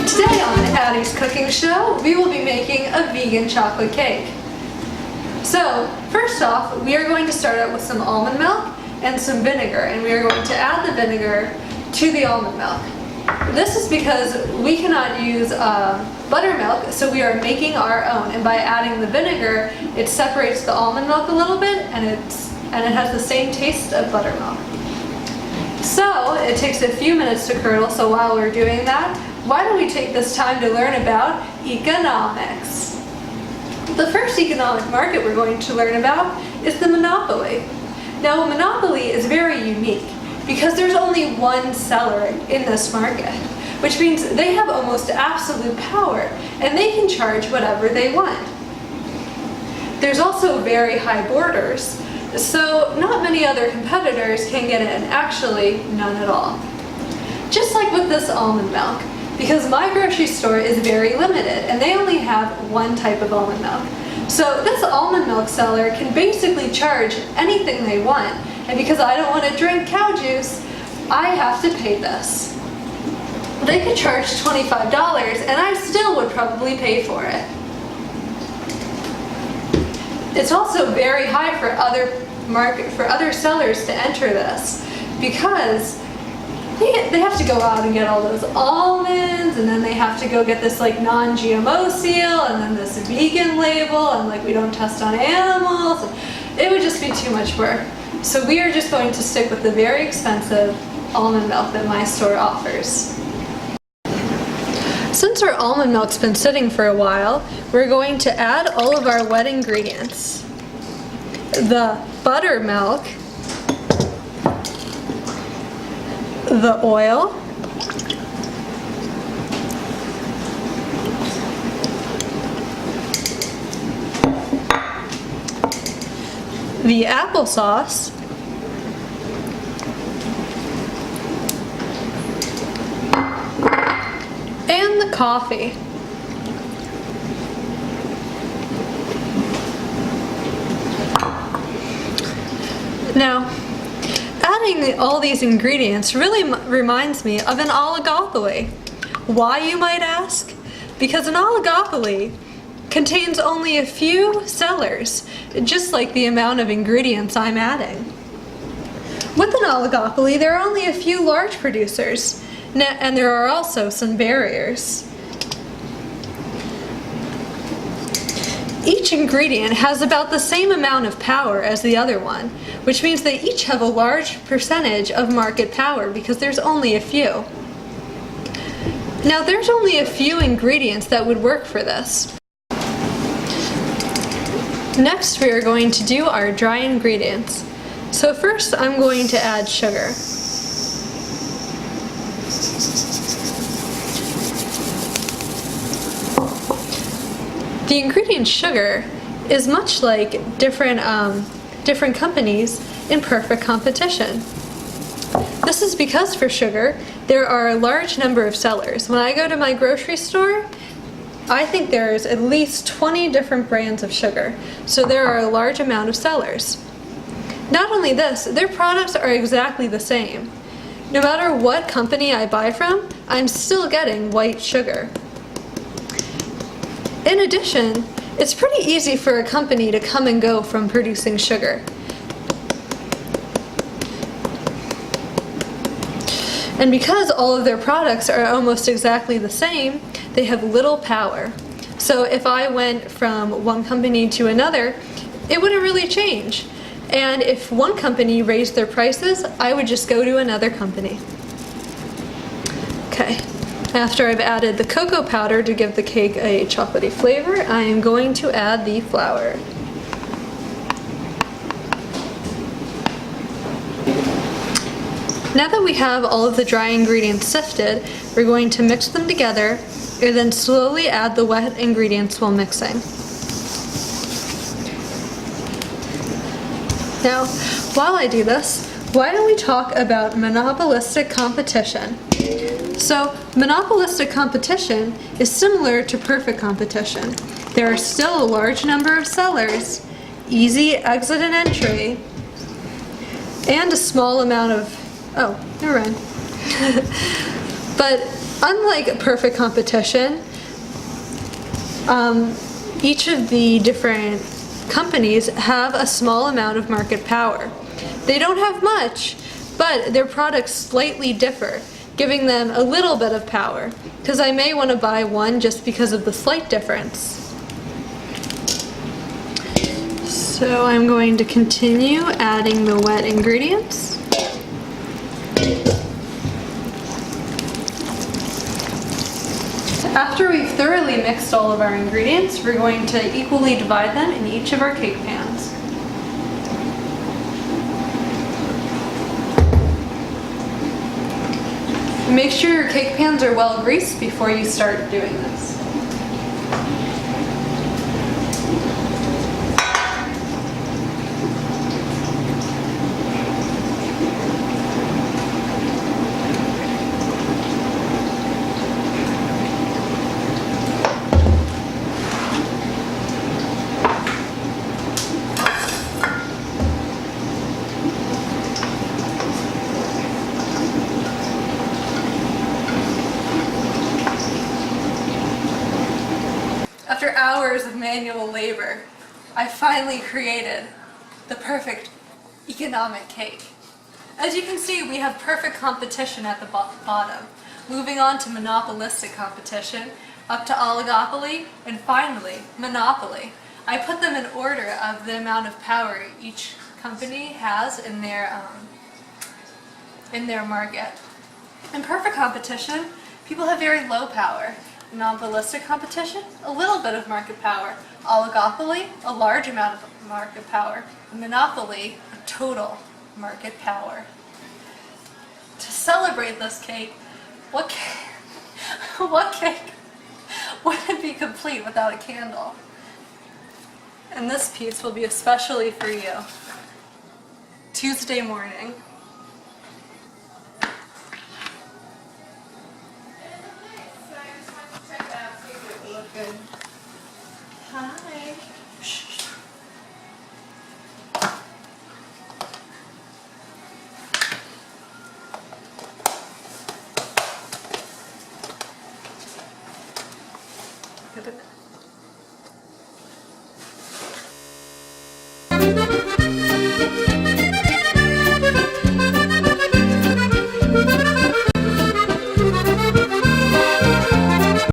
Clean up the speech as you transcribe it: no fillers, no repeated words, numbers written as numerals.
Today on Addy's cooking show, we will be making a vegan chocolate cake. So, first off, we are going to start out with some almond milk and some vinegar, and we are going to add the vinegar to the almond milk. This is because we cannot use buttermilk, so we are making our own, and by adding the vinegar, it separates the almond milk a little bit, and it has the same taste of buttermilk. So, it takes a few minutes to curdle, so while we're doing that, why don't we take this time to learn about economics? The first economic market we're going to learn about is the monopoly. Now, a monopoly is very unique because there's only one seller in this market, which means they have almost absolute power and they can charge whatever they want. There's also very high borders, so not many other competitors can get in, actually none at all. Just like with this almond milk, because my grocery store is very limited and they only have one type of almond milk. So this almond milk seller can basically charge anything they want, and because I don't want to drink cow juice, I have to pay this. They could charge $25 and I still would probably pay for it. It's also very high for other sellers to enter this because they have to go out and get all those almonds, and then they have to go get this like non-GMO seal, and then this vegan label, and like we don't test on animals. It would just be too much work. So we are just going to stick with the very expensive almond milk that my store offers. Since our almond milk's been sitting for a while, we're going to add all of our wet ingredients. The buttermilk, the oil, the applesauce, and the coffee. Now, adding all these ingredients really reminds me of an oligopoly. Why, you might ask? Because an oligopoly contains only a few sellers, just like the amount of ingredients I'm adding. With an oligopoly, there are only a few large producers, and there are also some barriers. Each ingredient has about the same amount of power as the other one, which means they each have a large percentage of market power because there's only a few. Now, there's only a few ingredients that would work for this. Next, we are going to do our dry ingredients. So first, I'm going to add sugar. The ingredient sugar is much like different companies in perfect competition. This is because for sugar, there are a large number of sellers. When I go to my grocery store, I think there's at least 20 different brands of sugar, so there are a large amount of sellers. Not only this, their products are exactly the same. No matter what company I buy from, I'm still getting white sugar. In addition, it's pretty easy for a company to come and go from producing sugar. And because all of their products are almost exactly the same, they have little power. So if I went from one company to another, it wouldn't really change. And if one company raised their prices, I would just go to another company. Okay, after I've added the cocoa powder to give the cake a chocolatey flavor, I am going to add the flour. Now that we have all of the dry ingredients sifted, we're going to mix them together and then slowly add the wet ingredients while mixing. Now, while I do this, why don't we talk about monopolistic competition? So, monopolistic competition is similar to perfect competition. There are still a large number of sellers, easy exit and entry, and a small amount of Oh, never mind. But unlike perfect competition, each of the different companies have a small amount of market power. They don't have much, but their products slightly differ, giving them a little bit of power, because I may want to buy one just because of the slight difference. So I'm going to continue adding the wet ingredients. After we've thoroughly mixed all of our ingredients, we're going to equally divide them in each of our cake pans. Make sure your cake pans are well greased before you start doing this. After hours of manual labor, I finally created the perfect economic cake. As you can see, we have perfect competition at the bottom, moving on to monopolistic competition, up to oligopoly, and finally, monopoly. I put them in order of the amount of power each company has in their market. In perfect competition, people have very low power. Monopolistic competition, a little bit of market power. Oligopoly, a large amount of market power. Monopoly, a total market power. To celebrate this cake, what cake wouldn't be complete without a candle? And this piece will be especially for you. Tuesday morning. Hi.